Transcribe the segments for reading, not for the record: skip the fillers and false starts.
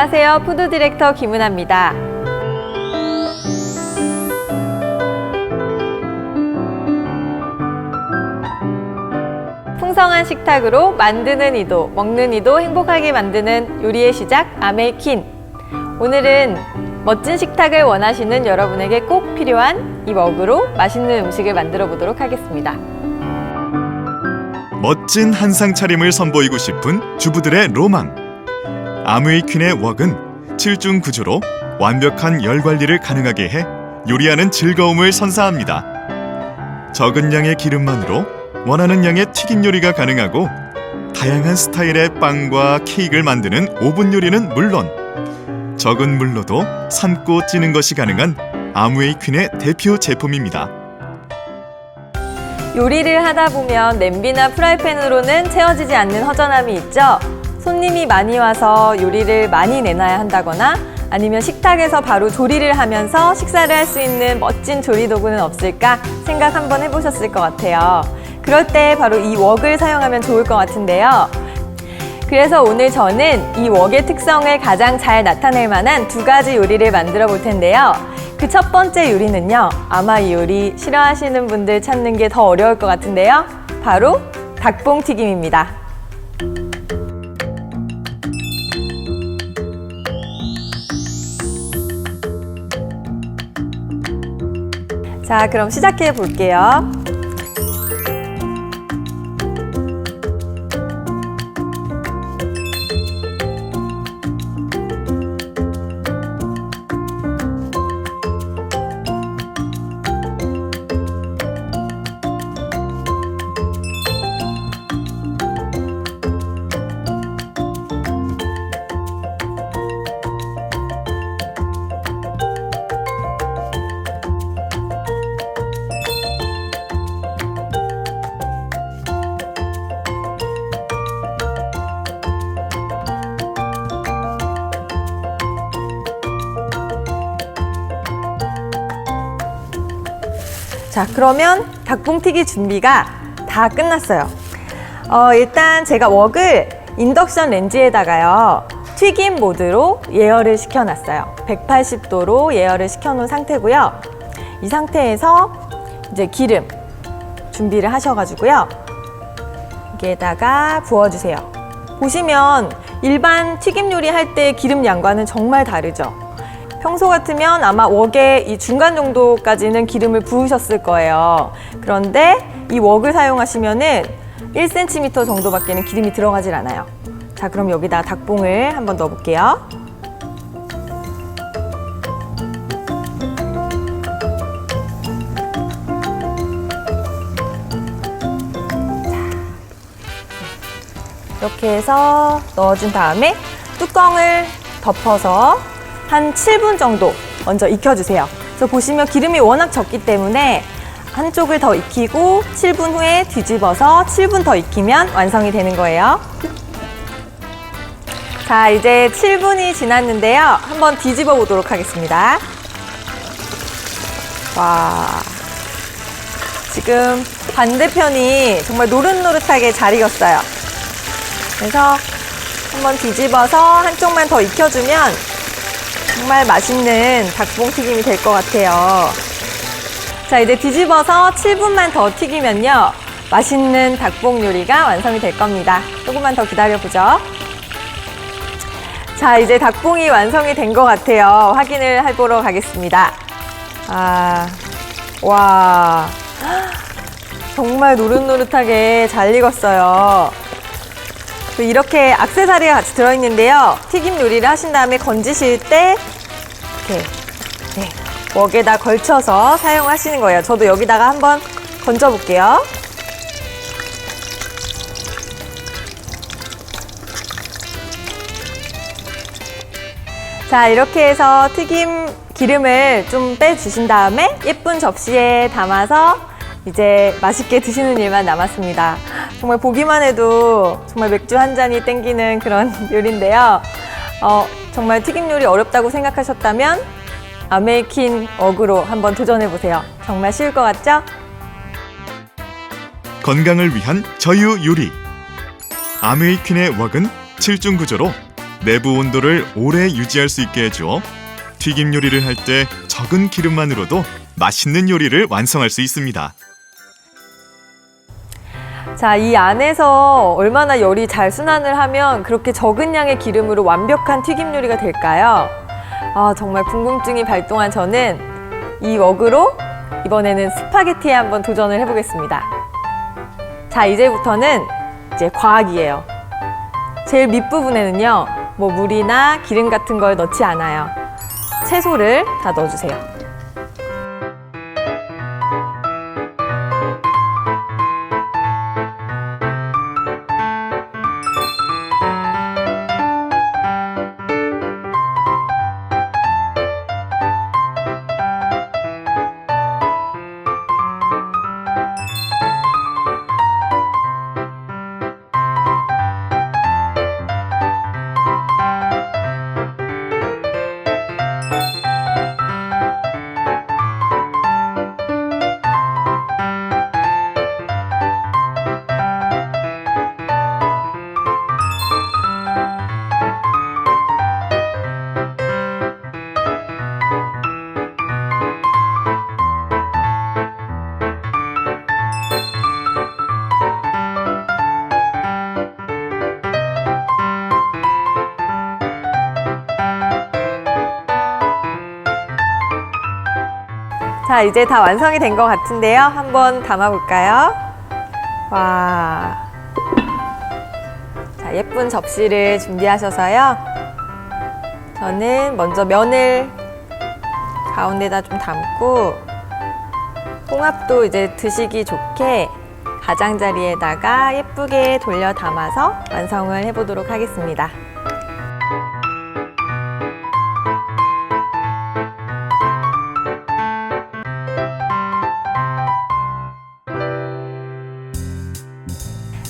안녕하세요. 푸드 디렉터 김은아입니다. 풍성한 식탁으로 만드는 이도, 먹는 이도 행복하게 만드는 요리의 시작, 아메이퀸. 오늘은 멋진 식탁을 원하시는 여러분에게 꼭 필요한 이 먹으로 맛있는 음식을 만들어 보도록 하겠습니다. 멋진 한상 차림을 선보이고 싶은 주부들의 로망. 아메이퀸의 웍은 7중 구조로 완벽한 열 관리를 가능하게 해 요리하는 즐거움을 선사합니다. 적은 양의 기름만으로 원하는 양의 튀김 요리가 가능하고 다양한 스타일의 빵과 케이크를 만드는 오븐 요리는 물론 적은 물로도 삶고 찌는 것이 가능한 아메이퀸의 대표 제품입니다. 요리를 하다 보면 냄비나 프라이팬으로는 채워지지 않는 허전함이 있죠. 손님이 많이 와서 요리를 많이 내놔야 한다거나 아니면 식탁에서 바로 조리를 하면서 식사를 할 수 있는 멋진 조리 도구는 없을까 생각 한번 해보셨을 것 같아요. 그럴 때 바로 이 웍을 사용하면 좋을 것 같은데요. 그래서 오늘 저는 이 웍의 특성을 가장 잘 나타낼 만한 두 가지 요리를 만들어 볼 텐데요. 그 첫 번째 요리는요, 아마 이 요리 싫어하시는 분들 찾는 게 더 어려울 것 같은데요. 바로 닭봉튀김입니다. 자, 그럼 시작해 볼게요. 자, 그러면 닭봉튀기 준비가 다 끝났어요. 일단 제가 웍을 인덕션 렌즈에다가요, 튀김 모드로 예열을 시켜놨어요. 180도로 예열을 시켜놓은 상태고요. 이 상태에서 이제 기름 준비를 하셔가지고요. 여기에다가 부어주세요. 보시면 일반 튀김 요리 할 때 기름 양과는 정말 다르죠. 평소 같으면 아마 웍에 이 중간 정도까지는 기름을 부으셨을 거예요. 그런데 이 웍을 사용하시면은 1cm 정도밖에는 기름이 들어가질 않아요. 자, 그럼 여기다 닭봉을 한번 넣어볼게요. 이렇게 해서 넣어준 다음에 뚜껑을 덮어서 한 7분 정도 먼저 익혀주세요. 그래서 보시면 기름이 워낙 적기 때문에 한쪽을 더 익히고 7분 후에 뒤집어서 7분 더 익히면 완성이 되는 거예요. 자, 이제 7분이 지났는데요. 한번 뒤집어 보도록 하겠습니다. 와, 지금 반대편이 정말 노릇노릇하게 잘 익었어요. 그래서 한번 뒤집어서 한쪽만 더 익혀주면 정말 맛있는 닭봉튀김이 될 것 같아요. 자, 이제 뒤집어서 7분만 더 튀기면요, 맛있는 닭봉 요리가 완성이 될 겁니다. 조금만 더 기다려보죠. 자, 이제 닭봉이 완성이 된 것 같아요. 확인을 해보러 가겠습니다. 와, 정말 노릇노릇하게 잘 익었어요. 이렇게 액세서리가 같이 들어있는데요. 튀김 요리를 하신 다음에 건지실 때 이렇게 웍에다 걸쳐서 사용하시는 거예요. 저도 여기다가 한번 건져 볼게요. 자, 이렇게 해서 튀김 기름을 좀 빼주신 다음에 예쁜 접시에 담아서 이제 맛있게 드시는 일만 남았습니다. 정말 보기만 해도 정말 맥주 한 잔이 땡기는 그런 요리인데요. 정말 튀김 요리 어렵다고 생각하셨다면 아메이퀸 웍으로 한번 도전해보세요. 정말 쉬울 것 같죠? 건강을 위한 저유 요리. 아메이퀸의 웍은 7중 구조로 내부 온도를 오래 유지할 수 있게 해줘 튀김 요리를 할 때 적은 기름만으로도 맛있는 요리를 완성할 수 있습니다. 자, 이 안에서 얼마나 열이 잘 순환을 하면 그렇게 적은 양의 기름으로 완벽한 튀김 요리가 될까요? 아, 정말 궁금증이 발동한 저는 이 웍으로 이번에는 스파게티에 한번 도전을 해보겠습니다. 자, 이제부터는 과학이에요. 제일 밑부분에는요, 뭐 물이나 기름 같은 걸 넣지 않아요. 채소를 다 넣어주세요. 자, 이제 다 완성이 된 것 같은데요. 한번 담아볼까요? 와. 자, 예쁜 접시를 준비하셔서요. 저는 먼저 면을 가운데다 좀 담고 홍합도 이제 드시기 좋게 가장자리에다가 예쁘게 돌려 담아서 완성을 해보도록 하겠습니다.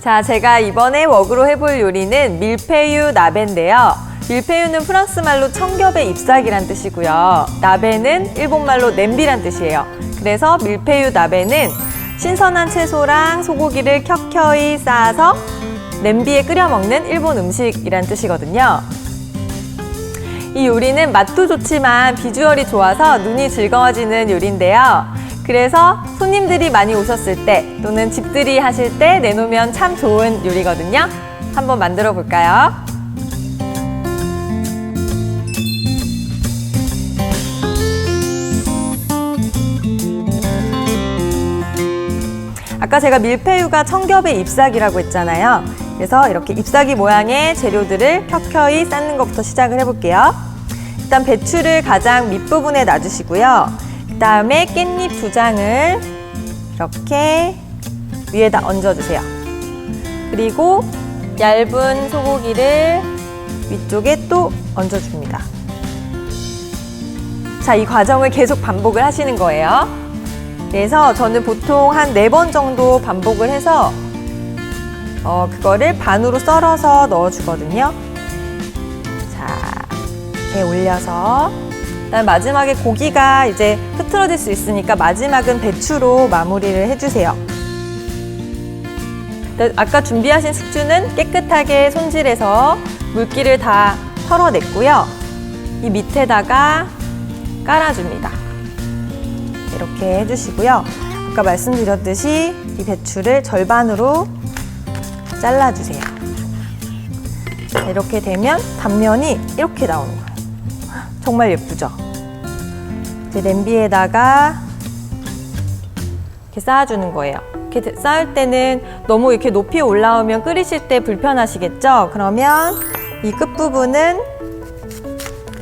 자, 제가 이번에 웍으로 해볼 요리는 밀푀유 나베인데요. 밀푀유는 프랑스 말로 청겹의 잎사귀란 뜻이고요. 나베는 일본 말로 냄비란 뜻이에요. 그래서 밀푀유 나베는 신선한 채소랑 소고기를 켜켜이 쌓아서 냄비에 끓여 먹는 일본 음식이란 뜻이거든요. 이 요리는 맛도 좋지만 비주얼이 좋아서 눈이 즐거워지는 요리인데요. 그래서 손님들이 많이 오셨을 때 또는 집들이 하실 때 내놓으면 참 좋은 요리거든요. 한번 만들어 볼까요? 아까 제가 밀푀유가 청겹의 잎사귀라고 했잖아요. 그래서 이렇게 잎사귀 모양의 재료들을 켜켜이 쌓는 것부터 시작을 해볼게요. 일단 배추를 가장 밑부분에 놔주시고요. 그 다음에 깻잎 2장을 이렇게 위에다 얹어주세요. 그리고 얇은 소고기를 위쪽에 또 얹어줍니다. 자, 이 과정을 계속 반복을 하시는 거예요. 그래서 저는 보통 한 4번 정도 반복을 해서 그거를 반으로 썰어서 넣어주거든요. 자, 이렇게 올려서 그다음 마지막에 고기가 이제 흐트러질 수 있으니까 마지막은 배추로 마무리를 해주세요. 아까 준비하신 숙주는 깨끗하게 손질해서 물기를 다 털어냈고요. 이 밑에다가 깔아줍니다. 이렇게 해주시고요. 아까 말씀드렸듯이 이 배추를 절반으로 잘라주세요. 이렇게 되면 단면이 이렇게 나오는 거예요. 정말 예쁘죠? 이제 냄비에다가 이렇게 쌓아주는 거예요. 이렇게 쌓을 때는 너무 이렇게 높이 올라오면 끓이실 때 불편하시겠죠? 그러면 이 끝부분은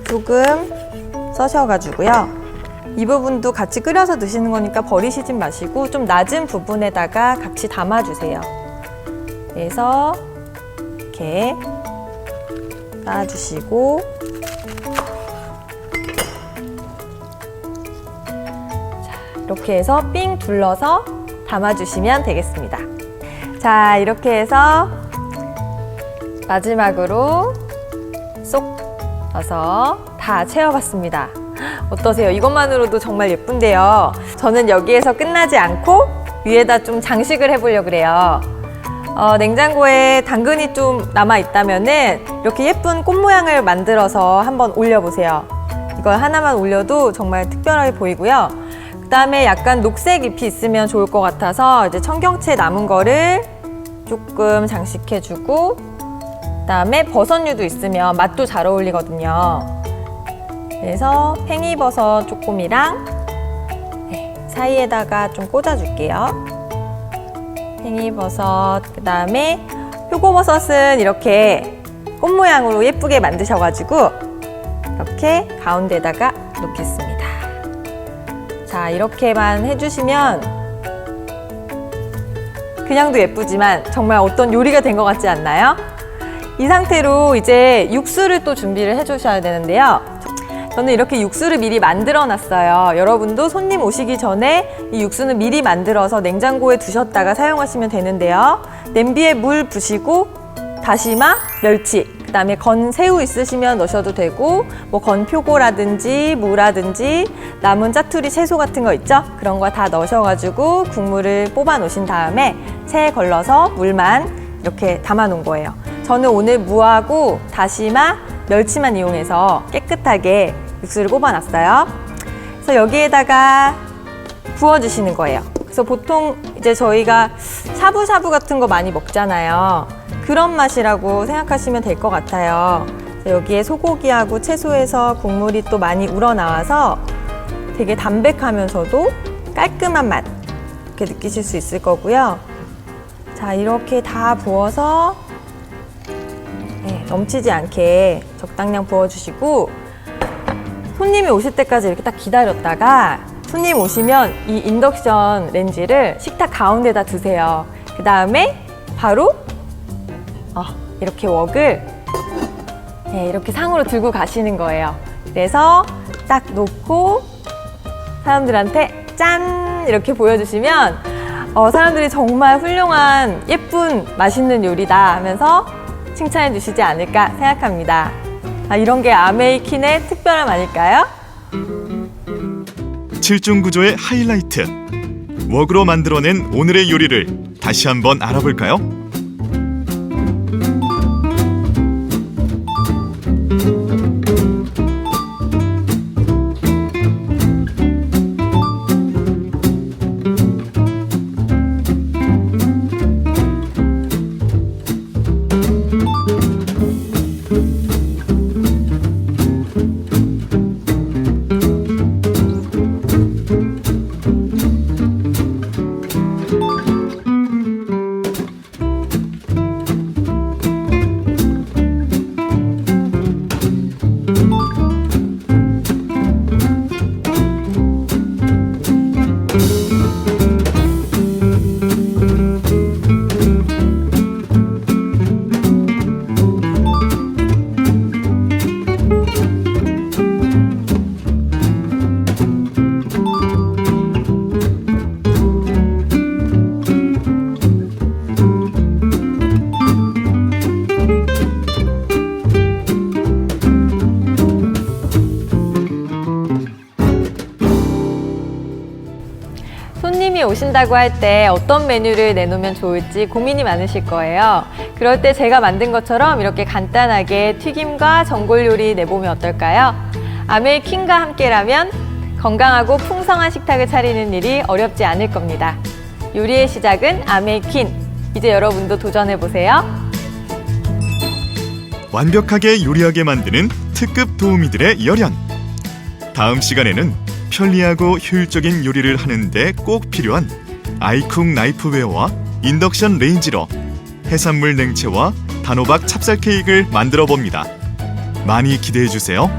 조금 써셔가지고요. 이 부분도 같이 끓여서 드시는 거니까 버리시지 마시고 좀 낮은 부분에다가 같이 담아주세요. 그래서 이렇게 쌓아주시고 이렇게 해서 삥 둘러서 담아주시면 되겠습니다. 자, 이렇게 해서 마지막으로 쏙 넣어서 다 채워봤습니다. 어떠세요? 이것만으로도 정말 예쁜데요. 저는 여기에서 끝나지 않고 위에다 좀 장식을 해보려고 그래요. 냉장고에 당근이 좀 남아 있다면은 이렇게 예쁜 꽃 모양을 만들어서 한번 올려보세요. 이걸 하나만 올려도 정말 특별하게 보이고요. 그 다음에 약간 녹색 잎이 있으면 좋을 것 같아서 이제 청경채 남은 거를 조금 장식해주고, 그 다음에 버섯류도 있으면 맛도 잘 어울리거든요. 그래서 팽이버섯 조금이랑 사이에다가 좀 꽂아줄게요. 팽이버섯, 그 다음에 표고버섯은 이렇게 꽃 모양으로 예쁘게 만드셔가지고 이렇게 가운데다가 놓겠습니다. 자, 이렇게만 해주시면 그냥도 예쁘지만 정말 어떤 요리가 된 것 같지 않나요? 이 상태로 이제 육수를 또 준비를 해주셔야 되는데요. 저는 이렇게 육수를 미리 만들어 놨어요. 여러분도 손님 오시기 전에 이 육수는 미리 만들어서 냉장고에 두셨다가 사용하시면 되는데요. 냄비에 물 부시고 다시마, 멸치, 그 다음에 건 새우 있으시면 넣으셔도 되고, 뭐 건표고라든지 무라든지 남은 짜투리 채소 같은 거 있죠? 그런 거 다 넣으셔가지고 국물을 뽑아 놓으신 다음에 체에 걸러서 물만 이렇게 담아 놓은 거예요. 저는 오늘 무하고 다시마, 멸치만 이용해서 깨끗하게 육수를 뽑아놨어요. 그래서 여기에다가 부어주시는 거예요. 그래서 보통 이제 저희가 샤브샤브 같은 거 많이 먹잖아요. 그런 맛이라고 생각하시면 될 것 같아요. 그래서 여기에 소고기하고 채소에서 국물이 또 많이 우러나와서 되게 담백하면서도 깔끔한 맛 이렇게 느끼실 수 있을 거고요. 자, 이렇게 다 부어서 넘치지 않게 적당량 부어주시고, 손님이 오실 때까지 이렇게 딱 기다렸다가 손님 오시면 이 인덕션 렌지를 식탁 가운데다 두세요. 그 다음에 바로 이렇게 웍을 이렇게 상으로 들고 가시는 거예요. 그래서 딱 놓고 사람들한테 짠! 이렇게 보여주시면 사람들이 정말 훌륭한 예쁜 맛있는 요리다 하면서 칭찬해 주시지 않을까 생각합니다. 이런 게 아메이킨의 특별함 아닐까요? 7중 구조의 하이라이트, 웍으로 만들어낸 오늘의 요리를 다시 한번 알아볼까요? 손님이 오신다고 할 때 어떤 메뉴를 내놓으면 좋을지 고민이 많으실 거예요. 그럴 때 제가 만든 것처럼 이렇게 간단하게 튀김과 전골 요리 내보면 어떨까요? 아메이킨과 함께라면 건강하고 풍성한 식탁을 차리는 일이 어렵지 않을 겁니다. 요리의 시작은 아메이킨. 이제 여러분도 도전해보세요. 완벽하게 요리하게 만드는 특급 도우미들의 열연. 다음 시간에는 편리하고 효율적인 요리를 하는데 꼭 필요한 아이쿡 나이프웨어와 인덕션 레인지로 해산물 냉채와 단호박 찹쌀 케이크를 만들어 봅니다. 많이 기대해 주세요.